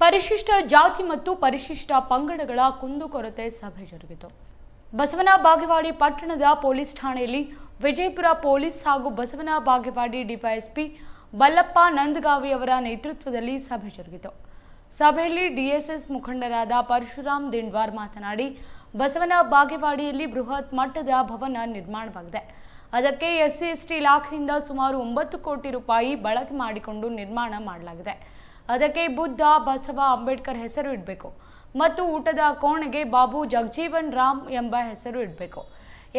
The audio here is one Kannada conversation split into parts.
ಪರಿಶಿಷ್ಟ ಜಾತಿ ಮತ್ತು ಪರಿಶಿಷ್ಟ ಪಂಗಡಗಳ ಕುಂದುಕೊರತೆ ಸಭೆ ಜರುಗಿತು. ಬಸವನ ಬಾಗೇವಾಡಿ ಪಟ್ಟಣದ ಪೊಲೀಸ್ ಠಾಣೆಯಲ್ಲಿ ವಿಜಯಪುರ ಪೊಲೀಸ್ ಹಾಗೂ ಬಸವನ ಬಾಗೇವಾಡಿ ಡಿವೈಎಸ್ಪಿ ಬಲ್ಲಪ್ಪ ನಂದಗಾವಿ ಅವರ ನೇತೃತ್ವದಲ್ಲಿ ಸಭೆ ಜರುಗಿತು. ಸಭೆಯಲ್ಲಿ ಡಿಎಸ್ಎಸ್ ಮುಖಂಡರಾದ ಪರಶುರಾಮ್ ದಿಂಡ್ವಾರ್ ಮಾತನಾಡಿ, ಬಸವನ ಬಾಗೇವಾಡಿಯಲ್ಲಿ ಬೃಹತ್ ಮಟ್ಟದ ಭವನ ನಿರ್ಮಾಣವಾಗಿದೆ. ಅದಕ್ಕೆ ಎಸ್ಸಿ/ಎಸ್ಟಿ ಇಲಾಖೆಯಿಂದ ಸುಮಾರು 9 ಕೋಟಿ ರೂಪಾಯಿ ಬಳಕೆ ಮಾಡಿಕೊಂಡು ನಿರ್ಮಾಣ ಮಾಡಲಾಗಿದೆ. ಅದಕ್ಕೆ ಬುದ್ಧ, ಬಸವ, ಅಂಬೇಡ್ಕರ್ ಹೆಸರು ಇಡಬೇಕು ಮತ್ತು ಊಟದ ಕೋಣೆಗೆ ಬಾಬು ಜಗಜೀವನ್ ರಾಮ್ ಎಂಬ ಹೆಸರು ಇಡಬೇಕು.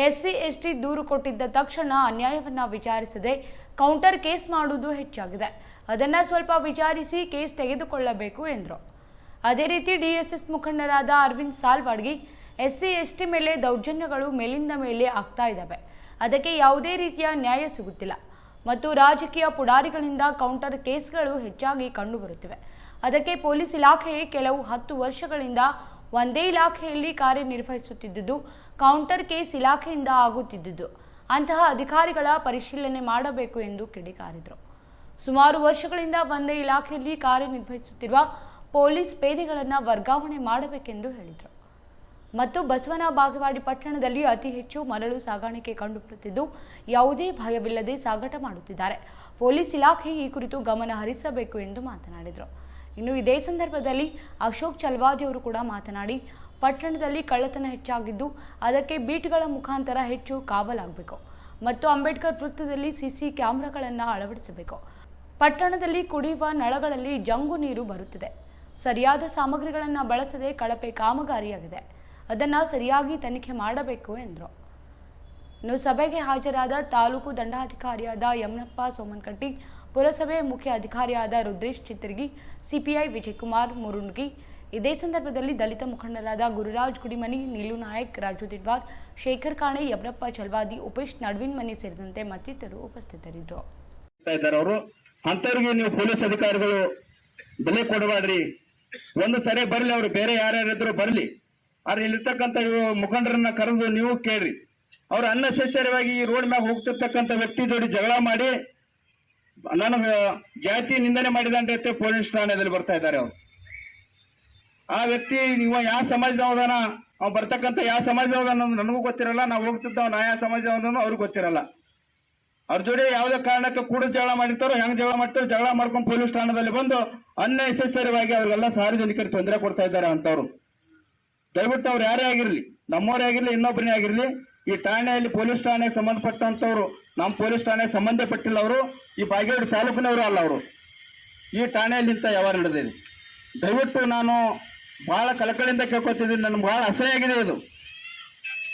ಎಸ್ಸಿ/ಎಸ್ಟಿ ದೂರು ಕೊಟ್ಟಿದ್ದ ತಕ್ಷಣ ಅನ್ಯಾಯವನ್ನ ವಿಚಾರಿಸದೆ ಕೌಂಟರ್ ಕೇಸ್ ಮಾಡುವುದು ಹೆಚ್ಚಾಗಿದೆ. ಅದನ್ನ ಸ್ವಲ್ಪ ವಿಚಾರಿಸಿ ಕೇಸ್ ತೆಗೆದುಕೊಳ್ಳಬೇಕು ಎಂದರು. ಅದೇ ರೀತಿ ಡಿಎಸ್ಎಸ್ ಮುಖಂಡರಾದ ಅರವಿಂದ್ ಸಾಲ್ವಾಡ್ಗಿ, ಎಸ್ಸಿ/ಎಸ್ಟಿ ಮೇಲೆ ದೌರ್ಜನ್ಯಗಳು ಮೇಲಿಂದ ಮೇಲೆ ಆಗ್ತಾ ಇದ್ದಾವೆ, ಅದಕ್ಕೆ ಯಾವುದೇ ರೀತಿಯ ನ್ಯಾಯ ಸಿಗುತ್ತಿಲ್ಲ ಮತ್ತು ರಾಜಕೀಯ ಪುಡಾರಿಗಳಿಂದ ಕೌಂಟರ್ ಕೇಸ್ಗಳು ಹೆಚ್ಚಾಗಿ ಕಂಡುಬರುತ್ತಿವೆ. ಅದಕ್ಕೆ ಪೊಲೀಸ್ ಇಲಾಖೆಯೇ ಕೆಲವು 10 ವರ್ಷಗಳಿಂದ ಒಂದೇ ಇಲಾಖೆಯಲ್ಲಿ ಕಾರ್ಯನಿರ್ವಹಿಸುತ್ತಿದ್ದುದು ಕೌಂಟರ್ ಕೇಸ್ ಇಲಾಖೆಯಿಂದ ಆಗುತ್ತಿದ್ದುದು. ಅಂತಹ ಅಧಿಕಾರಿಗಳ ಪರಿಶೀಲನೆ ಮಾಡಬೇಕು ಎಂದು ಕಿಡಿಕಾರಿದರು. ಸುಮಾರು ವರ್ಷಗಳಿಂದ ಒಂದೇ ಇಲಾಖೆಯಲ್ಲಿ ಕಾರ್ಯನಿರ್ವಹಿಸುತ್ತಿರುವ ಪೊಲೀಸ್ ಪೇದೆಗಳನ್ನು ವರ್ಗಾವಣೆ ಮಾಡಬೇಕೆಂದು ಹೇಳಿದರು. ಮತ್ತು ಬಸವನ ಬಾಗೇವಾಡಿ ಪಟ್ಟಣದಲ್ಲಿ ಅತಿ ಹೆಚ್ಚು ಮರಳು ಸಾಗಾಣಿಕೆ ಕಂಡುಬರುತ್ತಿದ್ದು ಯಾವುದೇ ಭಯವಿಲ್ಲದೆ ಸಾಗಾಟ ಮಾಡುತ್ತಿದ್ದಾರೆ. ಪೊಲೀಸ್ ಇಲಾಖೆ ಈ ಕುರಿತು ಗಮನ ಹರಿಸಬೇಕು ಎಂದು ಮಾತನಾಡಿದರು. ಇನ್ನು ಇದೇ ಸಂದರ್ಭದಲ್ಲಿ ಅಶೋಕ್ ಚಲವಾದಿ ಅವರು ಕೂಡ ಮಾತನಾಡಿ, ಪಟ್ಟಣದಲ್ಲಿ ಕಳ್ಳತನ ಹೆಚ್ಚಾಗಿದ್ದು ಅದಕ್ಕೆ ಬೀಟ್ಗಳ ಮುಖಾಂತರ ಹೆಚ್ಚು ಕಾವಲಾಗಬೇಕು ಮತ್ತು ಅಂಬೇಡ್ಕರ್ ವೃತ್ತದಲ್ಲಿ ಸಿಸಿ ಕ್ಯಾಮೆರಾಗಳನ್ನು ಅಳವಡಿಸಬೇಕು. ಪಟ್ಟಣದಲ್ಲಿ ಕುಡಿಯುವ ನಳಗಳಲ್ಲಿ ಜಂಗು ನೀರು ಬರುತ್ತಿದೆ. ಸರಿಯಾದ ಸಾಮಗ್ರಿಗಳನ್ನು ಬಳಸದೆ ಕಳಪೆ ಕಾಮಗಾರಿಯಾಗಿದೆ. ಅದನ್ನು ಸರಿಯಾಗಿ ತನಿಖೆ ಮಾಡಬೇಕು ಎಂದರು. ಇನ್ನು ಸಭೆಗೆ ಹಾಜರಾದ ತಾಲೂಕು ದಂಡಾಧಿಕಾರಿಯಾದ ಯಮನಪ್ಪ ಸೋಮನಕಟ್ಟಿ, ಪುರಸಭೆ ಮುಖ್ಯ ಅಧಿಕಾರಿಯಾದ ರುದ್ರೇಶ್ ಚಿತ್ತರ್ಗಿ, ಸಿಪಿಐ ವಿಜಯಕುಮಾರ್ ಮುರುಣ್ಗಿ, ಇದೇ ಸಂದರ್ಭದಲ್ಲಿ ದಲಿತ ಮುಖಂಡರಾದ ಗುರುರಾಜ್ ಗುಡಿಮನಿ, ನೀಲು ನಾಯಕ್, ರಾಜು ದಿಡ್ವಾರ್, ಶೇಖರ್ ಕಾಣೆ, ಯಮನಪ್ಪ ಚಲವಾದಿ, ಉಪೇಶ್ ನಡ್ವಿನ್ ಮನಿ ಸೇರಿದಂತೆ ಮತ್ತಿತರರು ಉಪಸ್ಥಿತರಿದ್ದರು. ಅಂತವರಿಗೆ ನೀವು ಪೊಲೀಸ್ ಅಧಿಕಾರಿಗಳು ಬೆಲೆ ಕೊಡಬೇಡ್ರಿ. ಒಂದು ಸರಿ ಬರ್ಲಿ, ಅವರು ಬೇರೆ ಯಾರ್ಯಾರಿದ್ರು ಬರ್ಲಿ, ಆದ್ರೆ ಇಲ್ಲಿರ್ತಕ್ಕಂಥ ಮುಖಂಡರನ್ನ ಕರೆದು ನೀವು ಕೇಳ್ರಿ. ಅವ್ರು ಅನ್ನೆಸೆಸರಿಯಾಗಿ ಈ ರೋಡ್ ಮ್ಯಾಗ ಹೋಗ್ತಿರ್ತಕ್ಕಂಥ ವ್ಯಕ್ತಿ ಜೋಡಿ ಜಗಳ ಮಾಡಿ ನನಗೆ ಜಾತಿ ನಿಂದನೆ ಮಾಡಿದಂತೆ ಪೊಲೀಸ್ ಠಾಣೆಯಲ್ಲಿ ಬರ್ತಾ ಇದ್ದಾರೆ. ಅವ್ರು ಆ ವ್ಯಕ್ತಿ ಇವ ಯಾವ ಸಮಾಜದವದಾನ, ಅವ್ ಬರ್ತಕ್ಕಂಥ ಯಾವ ಸಮಾಜದವದಾನ ನನಗೂ ಗೊತ್ತಿರಲ್ಲ, ನಾವು ಹೋಗ್ತಿದ್ದವ ನಾ ಯಾವ ಸಮಾಜದವನು ಅವ್ರಿಗೆ ಗೊತ್ತಿರಲ್ಲ. ಅವ್ರ ಜೋಡಿ ಯಾವುದೇ ಕಾರಣಕ್ಕೆ ಕೂಡ ಜಗಳ ಮಾಡಿರ್ತಾರೋ, ಹೆಂಗ್ ಜಗಳ ಮಾಡ್ತಾರೋ ಜಗಳ ಮಾಡ್ಕೊಂಡು ಪೊಲೀಸ್ ಠಾಣೆದಲ್ಲಿ ಬಂದು ಅನ್ನೆಸೆಸರಿಯಾಗಿ ಅವ್ರಿಗೆಲ್ಲ ಸಾರ್ವಜನಿಕರಿಗೆ ತೊಂದರೆ ಕೊಡ್ತಾ ಇದ್ದಾರೆ ಅಂತವ್ರು. ದಯವಿಟ್ಟು ಅವ್ರು ಯಾರೇ ಆಗಿರ್ಲಿ, ನಮ್ಮವರೇ ಆಗಿರ್ಲಿ, ಇನ್ನೊಬ್ಬರೇ ಆಗಿರ್ಲಿ, ಈ ಠಾಣೆಯಲ್ಲಿ ಪೊಲೀಸ್ ಠಾಣೆಗೆ ಸಂಬಂಧಪಟ್ಟಂತವ್ರು ನಮ್ಮ ಪೊಲೀಸ್ ಠಾಣೆಗೆ ಸಂಬಂಧಪಟ್ಟಿಲ್ಲ. ಅವರು ಈ ಬಾಗೇವಾಡಿ ತಾಲೂಕಿನವರು ಅಲ್ಲ. ಅವರು ಈ ಠಾಣೆಯಲ್ಲಿ ಇಂಥ ವ್ಯವಹಾರ ನಡೆದಿದೆ. ದಯವಿಟ್ಟು ನಾನು ಬಹಳ ಕಳಕಳಿಯಿಂದ ಕೇಳ್ಕೊತಿದ್ದೀನಿ. ನನ್ಗೆ ಬಹಳ ಅಸಹ್ಯ ಆಗಿದೆ ಇದು.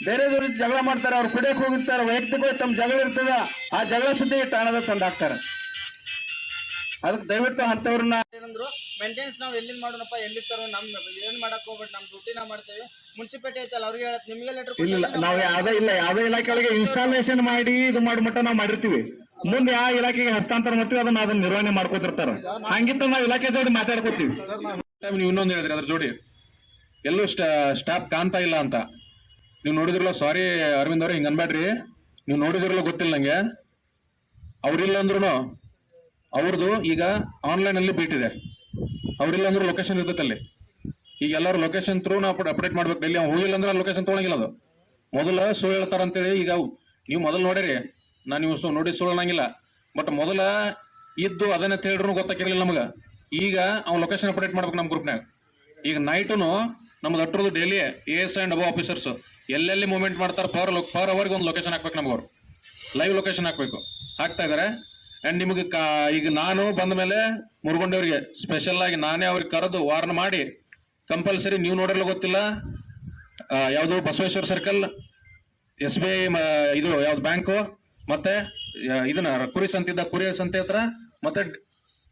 ಬೇರೆದವ್ರ ಜಗಳ ಮಾಡ್ತಾರೆ, ಅವ್ರು ಕುಡಿಯಕ್ಕೆ ಹೋಗಿರ್ತಾರೆ, ವೈಯಕ್ತಿಕ ತಮ್ಮ ಜಗಳ ಇರ್ತದ, ಆ ಜಗಳ ಸುದ್ದಿ ಠಾಣೆದಾಗ ತಂದಾಕ್ತಾರೆ. ಅದಕ್ಕೆ ದಯವಿಟ್ಟು ಅಂತವ್ರನ್ನ ಏನಂದ್ರು ಮೇಂಟೆನೆನ್ಸ್ ನಾವು ಎಲ್ಲಿಂದ ಮಾಡೋಣಪ್ಪ, ಎಲ್ಲಿತ್ತಾರೋ ನಮ್ ಏನ್ ಮಾಡಕ್ ಹೋಗ್ಬಿಟ್ಟು ನಮ್ ಡ್ಯೂಟಿ ನಾವು ಮಾಡ್ತೇವೆ. ಮುನ್ಸಿಪಾಲಿಟಿ ಐತಲ್ಲ ಅವ್ರಿಗೆ ಹೇಳತ್, ನಿಮ್ಗೆ ಲೆಟರ್ ಇಲ್ಲ, ನಾವು ಯಾವ್ದೇ ಇಲಾಖೆಗಳಿಗೆ ಇನ್ಸ್ಟಾಲೇಷನ್ ಮಾಡಿ ಇದು ಮಾಡ್ಬಿಟ್ಟ ನಾವು ಮಾಡಿರ್ತೀವಿ. ಮುಂದೆ ಯಾವ ಇಲಾಖೆಗೆ ಹಸ್ತಾಂತರ ಮಾಡ್ತೀವಿ ಅದನ್ನ ನಿರ್ವಹಣೆ ಮಾಡ್ಕೋತಿರ್ತಾರ. ಹಂಗಿತ್ತ ನಾವು ಇಲಾಖೆ ಜೋಡಿ ಮಾತಾಡ್ಕೋತೀವಿ. ನೀವು ಇನ್ನೊಂದು ಹೇಳಿದ್ರಿ ಅದ್ರ ಜೋಡಿ ಎಲ್ಲೂ ಸ್ಟಾಫ್ ಕಾಣ್ತಾ ಇಲ್ಲ ಅಂತ. ನೀವು ನೋಡಿದ್ರಲ್ಲ, ಸಾರಿ ಅರವಿಂದ್ ಅವ್ರೆ, ಹಿಂಗ ಅನ್ಬೇಡ್ರಿ. ನೀವು ನೋಡಿದ್ರಲ್ಲ, ಗೊತ್ತಿಲ್ಲ ನಂಗೆ. ಅವ್ರಿಲ್ಲ ಅಂದ್ರು ಅವ್ರದ್ದು ಈಗ ಆನ್ಲೈನ್ ಅಲ್ಲಿ ಬೀಟಿದೆ. ಅವ್ರಿಲ್ಲ ಅಂದ್ರೆ ಲೊಕೇಶನ್ ಇರ್ತೈತಲ್ಲಿ. ಈಗ ಎಲ್ಲರೂ ಲೊಕೇಶನ್ ಥ್ರೂ ನಾವು ಅಪ್ಡೇಟ್ ಮಾಡ್ಬೇಕು. ಡೈಲಿ ಅವ್ನು ಹೋಗಿಲ್ಲ ಅಂದ್ರೆ ಲೊಕೇಶನ್ ತೊಗೊಳಂಗಿಲ್ಲ. ಅದು ಮೊದಲ ಸುಳ್ಳು ಹೇಳ್ತಾರ ಅಂತೇಳಿ ಈಗ ನೀವು ಮೊದಲು ನೋಡಿರಿ, ನೀವು ನೋಡಿ ಸುಳ್ಳು ಅನ್ನಂಗಿಲ್ಲ. ಬಟ್ ಮೊದಲ ಇದ್ದು ಅದನ್ನ ಹೇಳಿದ್ರು ಗೊತ್ತಾಗಿರ್ಲಿಲ್ಲ ನಮಗ. ಈಗ ಅವ್ನು ಲೊಕೇಶನ್ ಅಪ್ಡೇಟ್ ಮಾಡ್ಬೇಕು ನಮ್ಮ ಗ್ರೂಪ್ನಾಗ. ಈಗ ನೈಟುನು ನಮ್ದು ಅಟ್ರದ್ದು ಡೈಲಿ AS ಅಂಡ್ ಅಬೋ ಆಫೀಸರ್ಸ್ ಎಲ್ಲೆಲ್ಲಿ ಮೂವ್ಮೆಂಟ್ ಮಾಡ್ತಾರೆ ಪರ್ ಅವರ್ಗೆ ಒಂದು ಲೊಕೇಶನ್ ಹಾಕ್ಬೇಕು. ನಮ್ಗೆ ಅವ್ರು ಲೈವ್ ಲೊಕೇಶನ್ ಹಾಕ್ಬೇಕು, ಹಾಕ್ತಾ ಇದಾರೆ. ಅಂಡ್ ನಿಮಗೆ ಈಗ ನಾನು ಬಂದ ಮೇಲೆ ಮುರುಗೊಂಡವ್ರಿಗೆ ಸ್ಪೆಷಲ್ ಆಗಿ ನಾನೇ ಅವ್ರಿಗೆ ಕರೆದು ವಾರ್ನ್ ಮಾಡಿ ಕಂಪಲ್ಸರಿ, ನೀವು ನೋಡಿರಲ್ಲ ಗೊತ್ತಿಲ್ಲ, ಯಾವುದು ಬಸವೇಶ್ವರ ಸರ್ಕಲ್, SBI ಇದು ಯಾವ್ದು ಬ್ಯಾಂಕು, ಮತ್ತೆ ಇದನ್ನ ಕುರಿ ಸಂತೆ ಹತ್ರ, ಮತ್ತೆ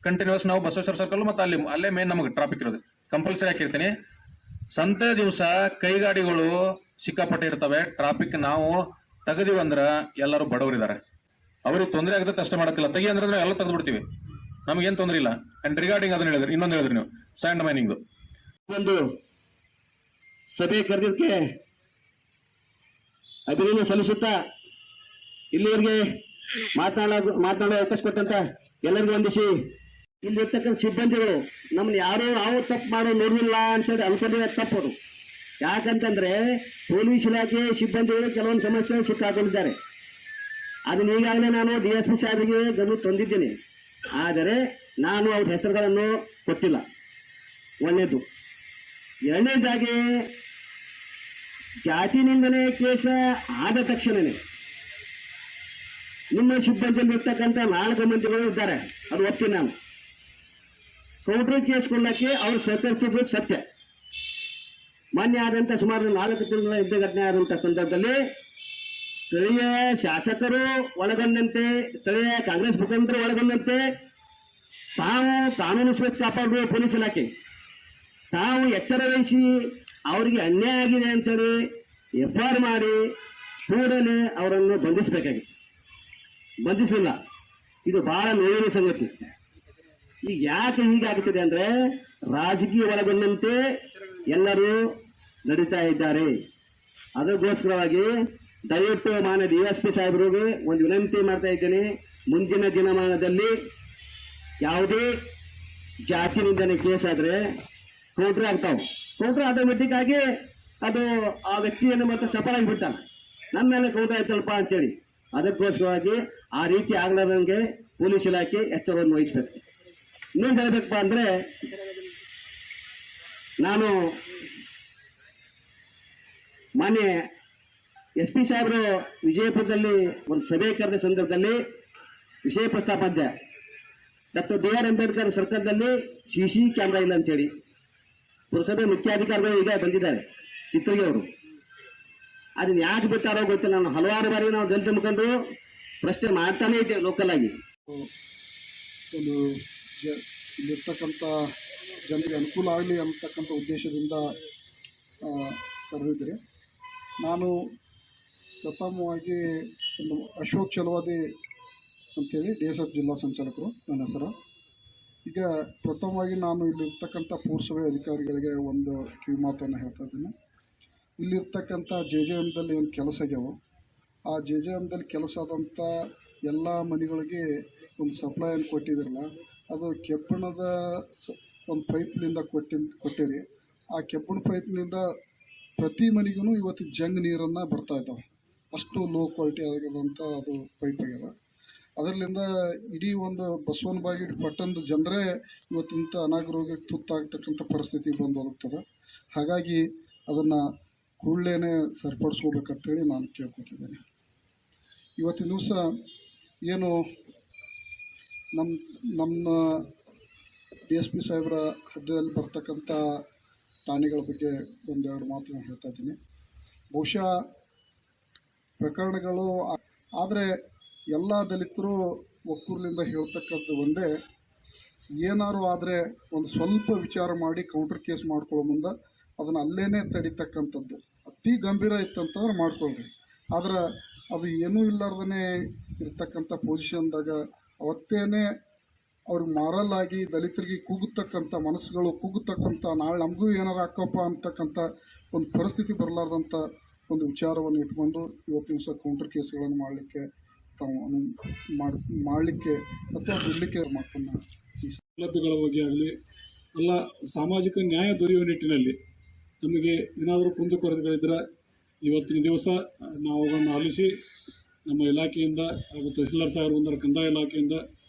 ಕಂಟಿನ್ಯೂಸ್ ನಾವು ಬಸವೇಶ್ವರ ಸರ್ಕಲ್ ಮತ್ತೆ ಅಲ್ಲೇ ಮೇನ್ ನಮಗೆ ಟ್ರಾಫಿಕ್ ಇರೋದು. ಕಂಪಲ್ಸರಿ ಹಾಕಿರ್ತೀನಿ. ಸಂತೆ ದಿವಸ ಕೈಗಾಡಿಗಳು ಸಿಕ್ಕಾಪಟ್ಟೆ ಇರ್ತವೆ. ಟ್ರಾಫಿಕ್ ನಾವು ತೆಗೆದಿವಂದ್ರ ಎಲ್ಲರೂ ಬಡವರಿದ್ದಾರೆ, ಅವ್ರಿಗೆ ತೊಂದರೆ ಆಗತ್ತೆ ಅಷ್ಟೇ ಮಾಡತ್ತಿಲ್ಲ. ತೆಗಿ ಅಂದ್ರೆ ಎಲ್ಲ ತೆಗೆದು ಬಿಡ್ತೀವಿ, ನಮಗೇನ್ ತೊಂದರೆ ಇಲ್ಲ. ಅಂಡ್ ರಿಗಾರ್ಡಿಂಗ್ ಅದನ್ನ ಹೇಳಿದ್ರಿ, ಇನ್ನೊಂದು ಹೇಳಿದ್ರಿ ನೀವು ಸ್ಯಾಂಡ್ ಮೈನಿಂಗ್ ಒಂದು ಸಭೆ ಕರೆದಿದ್ದಕ್ಕೆ ಅಭಿನಂದನೆ ಸಲ್ಲಿಸುತ್ತಾ ಇಲ್ಲಿವರೆಗೆ ಮಾತನಾಡೋ ಅವಕಾಶ ಕೊಟ್ಟಂತ ಎಲ್ಲರಿಗೂ ವಂದಿಸಿ ಇಲ್ಲಿರ್ತಕ್ಕಂಥ ಸಿಬ್ಬಂದಿಗಳು ನಮ್ಮನ್ನ ಯಾರೋ ನಾವು ತಪ್ಪು ಮಾಡೋ ನೋಡಿಲ್ಲ ಅಂತೇಳಿ ಅನ್ಕೊಂಡಿರೋ ತಪ್ಪದು. ಯಾಕಂತಂದ್ರೆ ಪೊಲೀಸ್ ಇಲಾಖೆ ಸಿಬ್ಬಂದಿಗಳು ಕೆಲವೊಂದು ಸಮಸ್ಯೆಗಳು ಸಿಕ್ಕಾಕೊಂಡಿದ್ದಾರೆ. ಅದನ್ನ ಈಗಾಗಲೇ ನಾನು DSP ಸಾಹೇಬರಿಗೆ ಗಮನ ತಂದಿದ್ದೀನಿ. ಆದರೆ ನಾನು ಅವ್ರ ಹೆಸರುಗಳನ್ನು ಕೊಟ್ಟಿಲ್ಲ. ಒಂದನೇದು. ಎರಡನೇದಾಗಿ ಜಾತಿ ನಿಂದನೆ ಕೇಸ ಆದ ತಕ್ಷಣವೇ ನಿಮ್ಮ ಸಿಬ್ಬಂದಿಯಲ್ಲಿರ್ತಕ್ಕಂಥ 4 ಮಂದಿಗಳು ಇದ್ದಾರೆ, ಅದು ಒಪ್ತೀನಿ ನಾನು. ಕೌಂಟರ್ ಕೇಸ್ ಕೊಡಲಿಕ್ಕೆ ಅವರು ಸಹಕರಿಸಿದ್ರು ಸತ್ಯ. ಮಾನ್ಯ ಆದಂಥ ಸುಮಾರು 4 ತಿಂಗಳ ಯುದ್ಧ ಘಟನೆ ಆದಂಥ ಸಂದರ್ಭದಲ್ಲಿ ಸ್ಥಳೀಯ ಶಾಸಕರು ಒಳಗೊಂಡಂತೆ, ಸ್ಥಳೀಯ ಕಾಂಗ್ರೆಸ್ ಮುಖಂಡರು ಒಳಗೊಂಡಂತೆ ತಾವು ಕಾನೂನು ಸುವ್ಯವಸ್ಥೆ ಕಾಪಾಡುವ ಪೊಲೀಸ್ ಇಲಾಖೆ ತಾವು ಎಚ್ಚರ ವಹಿಸಿ ಅವರಿಗೆ ಅನ್ಯಾಯ ಆಗಿದೆ ಅಂತೇಳಿ FIR ಮಾಡಿ ಕೂಡಲೇ ಅವರನ್ನು ಬಂಧಿಸಬೇಕಾಗಿತ್ತು. ಬಂಧಿಸಲಿಲ್ಲ. ಇದು ಬಹಳ ನೋವಿನ ಸಂಗತಿ. ಈಗ ಯಾಕೆ ಹೀಗಾಗುತ್ತದೆ ಅಂದ್ರೆ ರಾಜಕೀಯ ಒಳಗೊಂಡಂತೆ ಎಲ್ಲರೂ ನಡೀತಾ ಇದ್ದಾರೆ. ಅದಕ್ಕೋಸ್ಕರವಾಗಿ ದಯವಿಟ್ಟು ಮಾನ್ಯ DSP ಸಾಹೇಬರಿಗೆ ಒಂದು ವಿನಂತಿ ಮಾಡ್ತಾ ಇದ್ದೇನೆ. ಮುಂದಿನ ದಿನಮಾನದಲ್ಲಿ ಯಾವುದೇ ಜಾತಿ ನಿಂದನೆ ಕೇಸ್ ಆದ್ರೆ ಕೌಂಟರ್ ಆಗ್ತಾವೆ. ಕೌಂಟರ್ ಆಟೋಮೆಟಿಕ್ ಆಗಿ ಅದು ಆ ವ್ಯಕ್ತಿಯನ್ನು ಮತ್ತೆ ಸಫಲ ಆಗಿಬಿಡ್ತಾನೆ, ನನ್ನ ಮೇಲೆ ಕೌಂಟರ್ ಆಯ್ತಲ್ಪ ಅಂತೇಳಿ. ಅದಕ್ಕೋಸ್ಕರವಾಗಿ ಆ ರೀತಿ ಆಗ್ಲಾರ್ದಂಗೆ ಪೊಲೀಸ್ ಇಲಾಖೆ ಎಚ್ಚರವನ್ನು ವಹಿಸಬೇಕು. ಇನ್ನೊಂದು ಹೇಳಬೇಕಪ್ಪ ಅಂದ್ರೆ, ನಾನು ಮಾನ್ಯ SP ಸಾಹೇಬರು ವಿಜಯಪುರದಲ್ಲಿ ಒಂದು ಸಭೆ ಕರೆದ ಸಂದರ್ಭದಲ್ಲಿ ವಿಷಯ ಪ್ರಸ್ತಾಪಾಧ್ಯ ಡಾಕ್ಟರ್ BR ಅಂಬೇಡ್ಕರ್ ಸರ್ಕಲ್ದಲ್ಲಿ CC ಕ್ಯಾಮ್ರಾ ಇಲ್ಲ ಅಂತೇಳಿ ಪುರಸಭೆ ಮುಖ್ಯಾಧಿಕಾರಿಗಳು ಈಗ ಬಂದಿದ್ದಾರೆ, ಚಿತ್ರಗಿ ಅವರು. ಅದನ್ನ ಯಾಕೆ ಬಿಟ್ಟಾರೋ ಗೊತ್ತಿಲ್ಲ. ನಾನು ಹಲವಾರು ಬಾರಿ ನಾವು ದಲಿತ ಮುಖಂಡರು ಪ್ರಶ್ನೆ ಮಾಡ್ತಾನೆ ಇದ್ದೇವೆ ಲೋಕಲ್ ಆಗಿ. ಒಂದು ಇಲ್ಲಿರ್ತಕ್ಕಂಥ ಜನರಿಗೆ ಅನುಕೂಲ ಆಗಲಿ ಅಂತಕ್ಕಂಥ ಉದ್ದೇಶದಿಂದ ಕರೆದಿದ್ದರೆ, ನಾನು ಪ್ರಥಮವಾಗಿ ಒಂದು ಅಶೋಕ್ ಚಲವಾದಿ ಅಂತೇಳಿ DSS ಜಿಲ್ಲಾ ಸಂಚಾಲಕರು ನನ್ನ ಹೆಸರು. ಈಗ ಪ್ರಥಮವಾಗಿ ನಾನು ಇಲ್ಲಿರ್ತಕ್ಕಂಥ ಪುರಸಭೆ ಅಧಿಕಾರಿಗಳಿಗೆ ಒಂದು ಕಿವಿ ಮಾತನ್ನು ಹೇಳ್ತಾ ಇದ್ದೀನಿ. ಇಲ್ಲಿರ್ತಕ್ಕಂಥ JJMದಲ್ಲಿ ಏನು ಕೆಲಸ ಆಗ್ಯಾವ, ಆ JJMದಲ್ಲಿ ಕೆಲಸ ಆದಂಥ ಎಲ್ಲ ಮನೆಗಳಿಗೆ ಒಂದು ಸಪ್ಲೈಯನ್ನು ಕೊಟ್ಟಿದ್ರಲ್ಲ, ಅದು ಕೆಬ್ಬಣದ ಒಂದು ಪೈಪ್ನಿಂದ ಕೊಟ್ಟಿರಿ. ಆ ಕೆಬ್ಬಣ ಪೈಪ್ನಿಂದ ಪ್ರತಿ ಮನೆಗೂ ಇವತ್ತು ಜಂಗ್ ನೀರನ್ನು ಬರ್ತಾ ಇದ್ದಾವೆ. ಅಷ್ಟು ಲೋ ಕ್ವಾಲಿಟಿ ಆಗಿರೋಂಥ ಅದು ಪೈಪ್ ಆಗ್ಯದ. ಅದರಿಂದ ಇಡೀ ಒಂದು ಬಸವನ ಬಾಗೇವಾಡಿ ಪಟ್ಟಣದ ಜನರೇ ಇವತ್ತಿಂಥ ಅನಾರೋಗ್ಯಕ್ಕೆ ತುತ್ತಾಗ್ತಕ್ಕಂಥ ಪರಿಸ್ಥಿತಿ ಬಂದು ಹೋಗ್ತದೆ. ಹಾಗಾಗಿ ಅದನ್ನು ಕೂಡಲೇ ಸರಿಪಡಿಸ್ಕೋಬೇಕಂತೇಳಿ ನಾನು ಕೇಳ್ಕೊತಿದ್ದೇನೆ. ಇವತ್ತಿನ ದಿವಸ ಏನು ನಮ್ಮ DSP ಸಾಹೇಬರ ಹದ್ದಿನಲ್ಲಿ ಬರ್ತಕ್ಕಂಥ ಠಾಣೆಗಳ ಬಗ್ಗೆ ಒಂದೆರಡು ಮಾತು ಹೇಳ್ತಾ ಇದ್ದೀನಿ. ಬಹುಶಃ ಪ್ರಕರಣಗಳು ಆದರೆ ಎಲ್ಲ ದಲಿತರು ಒಕ್ಕೂರ್ಲಿಂದ ಹೇಳ್ತಕ್ಕಂಥ ಒಂದೇ, ಏನಾರು ಆದರೆ ಒಂದು ಸ್ವಲ್ಪ ವಿಚಾರ ಮಾಡಿ ಕೌಂಟರ್ ಕೇಸ್ ಮಾಡ್ಕೊಳ್ಳೋ ಮುಂದೆ ಅದನ್ನು ಅಲ್ಲೇ ತಡಿತಕ್ಕಂಥದ್ದು. ಅತಿ ಗಂಭೀರ ಇತ್ತಂತಂದ್ರೆ ಮಾಡ್ಕೊಳ್ರಿ. ಆದ್ರೆ ಅದು ಏನೂ ಇಲ್ಲಾರ್ದೇ ಇರ್ತಕ್ಕಂಥ ಪೊಸಿಷನ್ದಾಗ ಅವತ್ತೇನೆ ಅವ್ರಿಗೆ ಮಾರಲ್ ಆಗಿ ದಲಿತರಿಗೆ ಕೂಗುತ್ತಕ್ಕಂಥ ಮನಸ್ಸುಗಳು ಕೂಗುತ್ತಕ್ಕಂಥ ನಾಳೆ ನಮಗೂ ಏನಾರು ಹಾಕಪ್ಪ ಅಂತಕ್ಕಂಥ ಒಂದು ಪರಿಸ್ಥಿತಿ ಬರಲಾರ್ದಂಥ ಒಂದು ವಿಚಾರವನ್ನು ಇಟ್ಕೊಂಡು ಇವತ್ತಿನ ದಿವಸ ಕೌಂಟರ್ ಕೇಸ್ಗಳನ್ನು ಮಾಡಲಿಕ್ಕೆ ಮಾಡಲಿಕ್ಕೆ ಅಥವಾ ಬಿಡಲಿಕ್ಕೆ ಮಾತನ್ನು ಸೌಲಭ್ಯಗಳ ಬಗ್ಗೆ ಆಗಲಿ ಅಲ್ಲ ಸಾಮಾಜಿಕ ನ್ಯಾಯ ದೊರೆಯುವ ನಿಟ್ಟಿನಲ್ಲಿ ನಮಗೆ ಏನಾದರೂ ಕುಂದುಕೊರತೆಗಳಿದ್ದರೆ ಇವತ್ತಿನ ದಿವಸ ನಾವು ಅವುಗಳನ್ನು ಆಲಿಸಿ ನಮ್ಮ ಇಲಾಖೆಯಿಂದ ಹಾಗೂ ತಹಸೀಲ್ದಾರ್ ಸಾಹೇಬರಿಂದ ಕಂದಾಯ ಇಲಾಖೆಯಿಂದ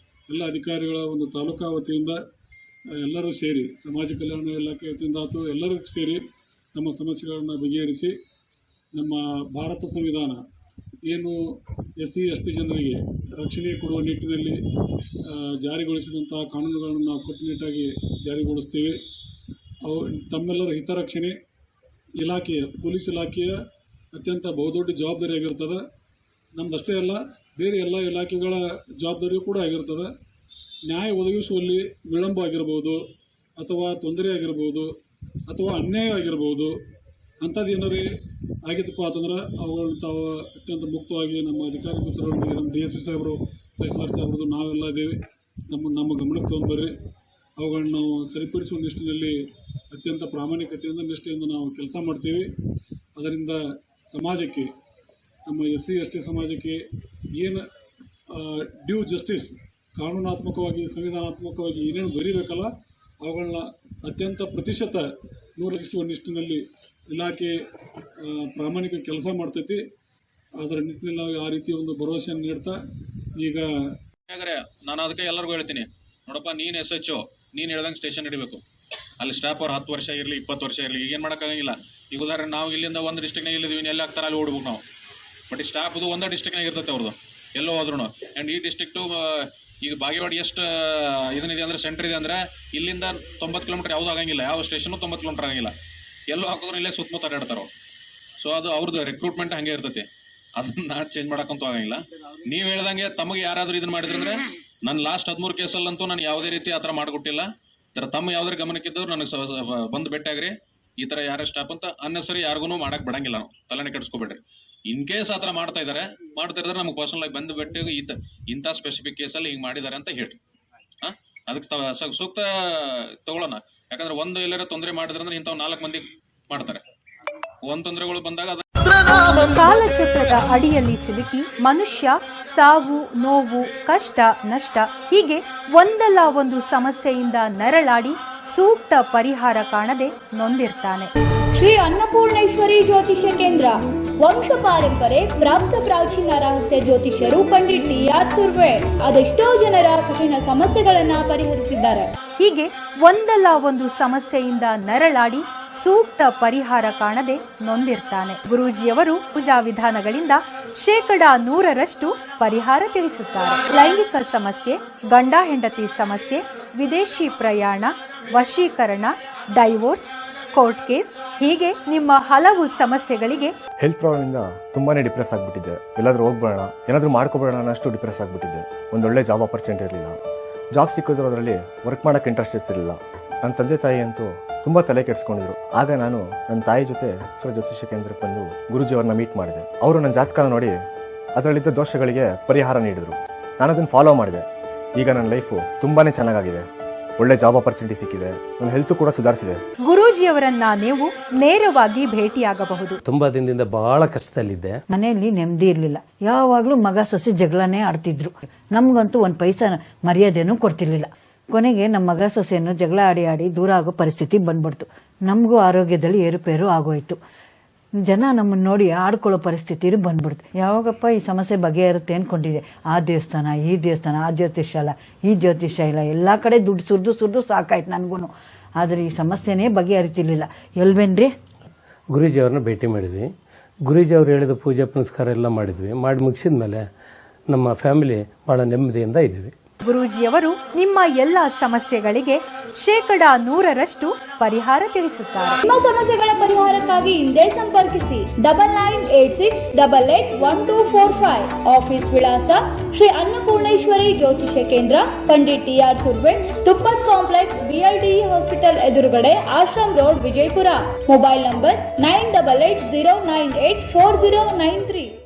ಎಲ್ಲ ಅಧಿಕಾರಿಗಳ ಒಂದು ತಾಲೂಕಾ ವತಿಯಿಂದ ಎಲ್ಲರೂ ಸೇರಿ ಸಮಾಜ ಕಲ್ಯಾಣ ಇಲಾಖೆ ವತಿಯಿಂದ ಆಯಿತು ಎಲ್ಲರೂ ಸೇರಿ ನಮ್ಮ ಸಮಸ್ಯೆಗಳನ್ನು ಬಗೆಹರಿಸಿ ನಮ್ಮ ಭಾರತ ಸಂವಿಧಾನ ಏನು SC ST ಜನರಿಗೆ ರಕ್ಷಣೆ ಕೊಡುವ ನಿಟ್ಟಿನಲ್ಲಿ ಜಾರಿಗೊಳಿಸಿದಂತಹ ಕಾನೂನುಗಳನ್ನು ನಾವು ಕಟ್ಟುನಿಟ್ಟಾಗಿ ಜಾರಿಗೊಳಿಸ್ತೀವಿ. ಅವು ತಮ್ಮೆಲ್ಲರ ಹಿತರಕ್ಷಣೆ ಇಲಾಖೆಯ ಪೊಲೀಸ್ ಇಲಾಖೆಯ ಅತ್ಯಂತ ಬಹುದೊಡ್ಡ ಜವಾಬ್ದಾರಿ ಆಗಿರ್ತದೆ. ನಮ್ಮದಷ್ಟೇ ಅಲ್ಲ, ಬೇರೆ ಎಲ್ಲ ಇಲಾಖೆಗಳ ಜವಾಬ್ದಾರಿಯೂ ಕೂಡ ಆಗಿರ್ತದೆ. ನ್ಯಾಯ ಒದಗಿಸುವಲ್ಲಿ ವಿಳಂಬ ಆಗಿರ್ಬೋದು ಅಥವಾ ತೊಂದರೆ ಆಗಿರ್ಬೋದು ಅಥವಾ ಅನ್ಯಾಯ ಆಗಿರ್ಬೋದು, ಅಂಥದ್ದು ಏನಾರೇ ಆಗಿತ್ತಪ್ಪ ಅಂತಂದ್ರೆ ಅವುಗಳನ್ನ ತಾವು ಅತ್ಯಂತ ಮುಕ್ತವಾಗಿ ನಮ್ಮ ಅಧಿಕಾರಿ ಮಿತ್ರರೊಂದಿಗೆ ನಮ್ಮ DSP ಸಾಹೇಬರು ತಹಸೀಲ್ದಾರ್ ಸಾಹೇಬ್ರದ್ದು ನಾವೆಲ್ಲ ಇದ್ದೇವೆ, ನಮ್ಮ ಗಮನಕ್ಕೆ ತೊಗೊಂಡ್ಬರ್ರಿ. ಅವುಗಳನ್ನ ನಾವು ಸರಿಪಡಿಸುವ ನಿಟ್ಟಿನಲ್ಲಿ ಅತ್ಯಂತ ಪ್ರಾಮಾಣಿಕತೆಯಿಂದ ನಿಷ್ಠೆಯಿಂದ ನಾವು ಕೆಲಸ ಮಾಡ್ತೀವಿ. ಅದರಿಂದ ಸಮಾಜಕ್ಕೆ ನಮ್ಮ SC ST ಸಮಾಜಕ್ಕೆ ಏನು ಡ್ಯೂ ಜಸ್ಟಿಸ್ ಕಾನೂನಾತ್ಮಕವಾಗಿ ಸಂವಿಧಾನಾತ್ಮಕವಾಗಿ ಏನೇನು ಬರೀಬೇಕಲ್ಲ ಅವುಗಳನ್ನ ಅತ್ಯಂತ ಪ್ರತಿಶತ 100% ನಿಷ್ಠಿನಲ್ಲಿ ಇಲಾಖೆ ಪ್ರಾಮಾಣಿಕ ಕೆಲಸ ಮಾಡ್ತೈತಿ. ಅದರ ನಿಟ್ಟಿನಲ್ಲಿ ನಾವು ಆ ರೀತಿ ಒಂದು ಭರವಸೆಯನ್ನು ನೀಡ್ತಾ ಈಗ ನಾನು ಅದಕ್ಕೆ ಎಲ್ಲರಿಗೂ ಹೇಳ್ತೀನಿ, ನೋಡಪ್ಪ ನೀನು SHO ನೀನು ಹೇಳ್ದಂಗೆ ಸ್ಟೇಷನ್ ಹಿಡಿಬೇಕು. ಅಲ್ಲಿ ಸ್ಟಾಫ್ ಅವ್ರು 10 ವರ್ಷ ಇರಲಿ 20 ವರ್ಷ ಇರಲಿ ಈಗೇನು ಮಾಡೋಕ್ಕಾಗಂಗಿಲ್ಲ. ಈಗ ಉದಾಹರಣೆ ನಾವು ಇಲ್ಲಿಂದ ಒಂದು ಡಿಸ್ಟ್ರಿಕ್ನಾಗ ಇಲ್ಲಿದ್ದೀವಿ, ಎಲ್ಲಿ ಆಗ್ತಾರೆ ಅಲ್ಲಿ ಓಡ್ಬೇಕು ನಾವು. ಬಟ್ ಈ ಸ್ಟಾಫ್ದು ಒಂದೇ ಡಿಸ್ಟ್ರಿಕ್ನಾಗ ಇರ್ತೈತೆ ಅವ್ರದ್ದು ಎಲ್ಲೋ ಹೋದ್ರೂ. ಆ್ಯಂಡ್ ಈ ಡಿಸ್ಟ್ರಿಕ್ಟು ಈಗ ಬಾಗೇವಾಡಿ ಎಷ್ಟು ಇದನ್ನಿದೆ ಅಂದರೆ ಸೆಂಟ್ರ್ ಇದೆ ಅಂದರೆ ಇಲ್ಲಿಂದ 90 ಕಿಲೋಮೀಟರ್ ಯಾವುದೂ ಆಗಂಗಿಲ್ಲ, ಯಾವ ಸ್ಟೇಷನು 90 ಕಿಲೋಮೀಟರ್ ಆಗಂಗಿಲ್ಲ. ಎಲ್ಲೋ ಹಾಕಿದ್ರು ಇಲ್ಲೇ ಸುತ್ತಮುತ್ತ ಅಡ್ಡಾಡ್ತಾರೋ. ಸೊ ಅದು ಅವ್ರದ್ದು ರಿಕ್ರೂಟ್ಮೆಂಟ್ ಹಾಗೆ ಇರ್ತೈತಿ, ಅದನ್ನ ಚೇಂಜ್ ಮಾಡೋಕ್ಕಂತೂ ಆಗಂಗಿಲ್ಲ. ನೀವು ಹೇಳ್ದಂಗೆ ತಮಗೆ ಯಾರಾದರೂ ಇದನ್ನ ಮಾಡಿದ್ರಂದ್ರೆ ನನ್ನ ಲಾಸ್ಟ್ 13 ಕೇಸಲ್ಲಂತೂ ನಾನು ಯಾವುದೇ ರೀತಿ ಆ ಥರ ಮಾಡಿಕೊಟ್ಟಿಲ್ಲ. ತಮ್ಮ ಯಾವ್ದಾರು ಗಮನಕ್ಕಿದ್ದವ್ರು ನನಗೆ ಬಂದು ಭೇಟಿಯಾಗ್ರಿ, ಈ ಥರ ಯಾರ ಸ್ಟಾಫ್ ಅಂತ ಅನ್ನೆಸರಿ ಯಾರಿಗೂ ಮಾಡಕ್ಕೆ ಬಿಡಂಗಿಲ್ಲ. ನಾವು ತಲೆನೇ ಕೆಡಿಸ್ಕೊಬೇಡ್ರಿ. ಇನ್ ಕೇಸ್ ಆ ಥರ ಮಾಡ್ತಿದ್ರೆ ನಮ್ಗೆ ಪರ್ಸನಲ್ ಆಗಿ ಬಂದು ಭೇಟಿಯಾಗಿ ಇಂಥ ಸ್ಪೆಸಿಫಿಕ್ ಕೇಸಲ್ಲಿ ಹಿಂಗೆ ಮಾಡಿದ್ದಾರೆ ಅಂತ ಹೇಳಿ ಅದಕ್ಕೆ ಸೂಕ್ತ ತಗೊಳ್ಳೋಣ. ಯಾಕಂದ್ರೆ ಒಂದು ಎಲ್ಲರ ತೊಂದರೆ ಮಾಡಿದ್ರಂದ್ರೆ ಇಂಥವ್ 4 ಮಂದಿ ಮಾಡ್ತಾರೆ. ಒಂದ್ ತೊಂದರೆಗಳು ಬಂದಾಗ ಕಾಲಚಕ್ರದ ಅಡಿಯಲ್ಲಿ ಸಿಲುಕಿ ಮನುಷ್ಯ ಸಾವು, ನೋವು, ಕಷ್ಟ, ನಷ್ಟ ಹೀಗೆ ಒಂದಲ್ಲ ಒಂದು ಸಮಸ್ಯೆಯಿಂದ ನರಳಾಡಿ ಸೂಕ್ತ ಪರಿಹಾರ ಕಾಣದೆ ನೊಂದಿರ್ತಾನೆ. ಶ್ರೀ ಅನ್ನಪೂರ್ಣೇಶ್ವರಿ ಜ್ಯೋತಿಷ್ಯ ಕೇಂದ್ರ, ವಂಶ ಪಾರಂಪರೆ ಪ್ರಾಪ್ತ ಪ್ರಾಚೀನ ರಹಸ್ಯ ಜ್ಯೋತಿಷ್ಯರು ಪಂಡಿತ್ ಟಿ.ಆರ್. ಸುರ್ವೆ ಅದೆಷ್ಟೋ ಜನರ ಕಠಿಣ ಸಮಸ್ಯೆಗಳನ್ನ ಪರಿಹರಿಸಿದ್ದಾರೆ. ಹೀಗೆ ಒಂದಲ್ಲ ಒಂದು ಸಮಸ್ಯೆಯಿಂದ ನರಳಾಡಿ ಸೂಕ್ತ ಪರಿಹಾರ ಕಾಣದೆ ನೊಂದಿರ್ತಾನೆ. ಗುರೂಜಿಯವರು ಪೂಜಾ ವಿಧಾನಗಳಿಂದ 100% ಪರಿಹಾರ ತಿಳಿಸುತ್ತಾರೆ. ಲೈಂಗಿಕ ಸಮಸ್ಯೆ, ಗಂಡ ಹೆಂಡತಿ ಸಮಸ್ಯೆ, ವಿದೇಶಿ ಪ್ರಯಾಣ, ವಶೀಕರಣ, ಡೈವೋರ್ಸ್, ಕೋರ್ಟ್ ಕೇಸ್ ಹೀಗೆ ನಿಮ್ಮ ಹಲವು ಸಮಸ್ಯೆಗಳಿಗೆ ಹೆಲ್ತ್ ಪ್ರಾಬ್ಲಮ್ ಇಂದ ತುಂಬಾನೇ ಡಿಪ್ರೆಸ್ ಆಗ್ಬಿಟ್ಟಿದ್ದೆ. ಎಲ್ಲಾದ್ರೂ ಹೋಗ್ಬೇಡ, ಏನಾದ್ರೂ ಮಾಡ್ಕೋಬೇಡ ಅನ್ನಷ್ಟು ಡಿಪ್ರೆಸ್ ಆಗ್ಬಿಟ್ಟಿದ್ದೆ. ಒಂದೊಳ್ಳೆ ಜಾಬ್ ಆಪರ್ಚುನಿಟಿ ಇರಲಿಲ್ಲ. ಜಾಬ್ ಸಿಕ್ಕಿದ್ರು ಅದರಲ್ಲಿ ವರ್ಕ್ ಮಾಡಕ್ಕೆ ಇಂಟ್ರೆಸ್ಟ್ ಇರ್ತಿರ್ಲಿಲ್ಲ. ನನ್ನ ತಂದೆ ತಾಯಿ ಅಂತೂ ತುಂಬಾ ತಲೆ ಕೆಡಿಸ್ಕೊಂಡಿದ್ರು. ಆಗ ನಾನು ನನ್ನ ತಾಯಿ ಜೊತೆ ಜ್ಯೋತಿಷ್ಯ ಕೇಂದ್ರಕ್ಕೆ ಬಂದು ಗುರುಜಿ ಅವ್ರನ್ನ ಮೀಟ್ ಮಾಡಿದೆ. ಅವರು ನನ್ನ ಜಾತಕ ನೋಡಿ ಅದರಲ್ಲಿದ್ದ ದೋಷಗಳಿಗೆ ಪರಿಹಾರ ನೀಡಿದ್ರು. ನಾನು ಅದನ್ನು ಫಾಲೋ ಮಾಡಿದೆ. ಈಗ ನನ್ನ ಲೈಫು ತುಂಬಾನೇ ಚೆನ್ನಾಗಿದೆ. ಒಳ್ಳೆ ಜಾಬ್ ಆಪರ್ಚುನಿಟಿ ಸಿಕ್ಕಿದೆ. ನನ್ನ ಹೆಲ್ತ್ ಕೂಡ ಸುಧಾರಿಸಿದೆ. ಗುರೂಜಿಯವರನ್ನ ನೀವು ನೇರವಾಗಿ ಭೇಟಿಯಾಗಬಹುದು. ತುಂಬಾ ದಿನದಿಂದ ಬಹಳ ಕಷ್ಟದಲ್ಲಿದ್ದೆ. ಮನೆಯಲ್ಲಿ ನೆಮ್ಮದಿ ಇರ್ಲಿಲ್ಲ. ಯಾವಾಗ್ಲೂ ಮಗ ಸೊಸೆ ಜಗಳನೇ ಆಡ್ತಿದ್ರು. ನಮ್ಗಂತೂ 1 ಪೈಸಾ ಮರ್ಯಾದೆನೂ ಕೊಡ್ತಿರ್ಲಿಲ್ಲ. ಕೊನೆಗೆ ನಮ್ಮ ಮಗ ಸೊಸೆಯನ್ನು ಜಗಳ ಆಡಿ ದೂರ ಆಗೋ ಪರಿಸ್ಥಿತಿ ಬಂದ್ಬಿಡ್ತು. ನಮಗೂ ಆರೋಗ್ಯದಲ್ಲಿ ಏರುಪೇರು ಆಗೋಯ್ತು. ಜನ ನಮ್ಮನ್ನು ನೋಡಿ ಆಡ್ಕೊಳ್ಳೋ ಪರಿಸ್ಥಿತಿ ಬಂದ್ಬಿಡ್ತು. ಯಾವಾಗಪ್ಪ ಈ ಸಮಸ್ಯೆ ಬಗೆಹರುತ್ತೆ ಅನ್ಕೊಂಡಿದೆ. ಆ ದೇವಸ್ಥಾನ, ಈ ದೇವಸ್ಥಾನ, ಆ ಜ್ಯೋತಿಷ್ಯ ಇಲ್ಲ, ಈ ಜ್ಯೋತಿಷ್ಯ ಇಲ್ಲ, ಎಲ್ಲ ಕಡೆ ದುಡ್ಡು ಸುರಿದು ಸಾಕಾಯ್ತು ನನಗೂ. ಆದರೆ ಈ ಸಮಸ್ಯೆನೇ ಬಗೆಹರಿತಿರ್ಲಿಲ್ಲ. ಎಲ್ವೇನ್ರಿ? ಗುರೂಜಿ ಅವ್ರನ್ನ ಭೇಟಿ ಮಾಡಿದ್ವಿ. ಗುರೂಜಿ ಅವ್ರು ಹೇಳಿದ ಪೂಜೆ ಪುನಸ್ಕಾರ ಎಲ್ಲ ಮಾಡಿದ್ವಿ. ಮಾಡಿ ಮುಗಿಸಿದ ಮೇಲೆ ನಮ್ಮ ಫ್ಯಾಮಿಲಿ ಬಹಳ ನೆಮ್ಮದಿಯಿಂದ ಇದ್ದೀವಿ. ಗುರೂಜಿಯವರು ನಿಮ್ಮ ಎಲ್ಲ ಸಮಸ್ಯೆಗಳಿಗೆ 100% ಪರಿಹಾರ ತಿಳಿಸುತ್ತಾರೆ. ನಿಮ್ಮ ಸಮಸ್ಯೆಗಳ ಪರಿಹಾರಕ್ಕಾಗಿ ಹಿಂದೆ ಸಂಪರ್ಕಿಸಿ 9986881245. ಆಫೀಸ್ ವಿಳಾಸ ಶ್ರೀ ಅನ್ನಪೂರ್ಣೇಶ್ವರಿ ಜ್ಯೋತಿಷ್ಯ ಕೇಂದ್ರ, Pandit ಟಿ.ಆರ್. Surve, ತುಪ್ಪದ್ complex, BLDE hospital ಎದುರುಗಡೆ, ashram road, Vijayapura. Mobile number 9880984093.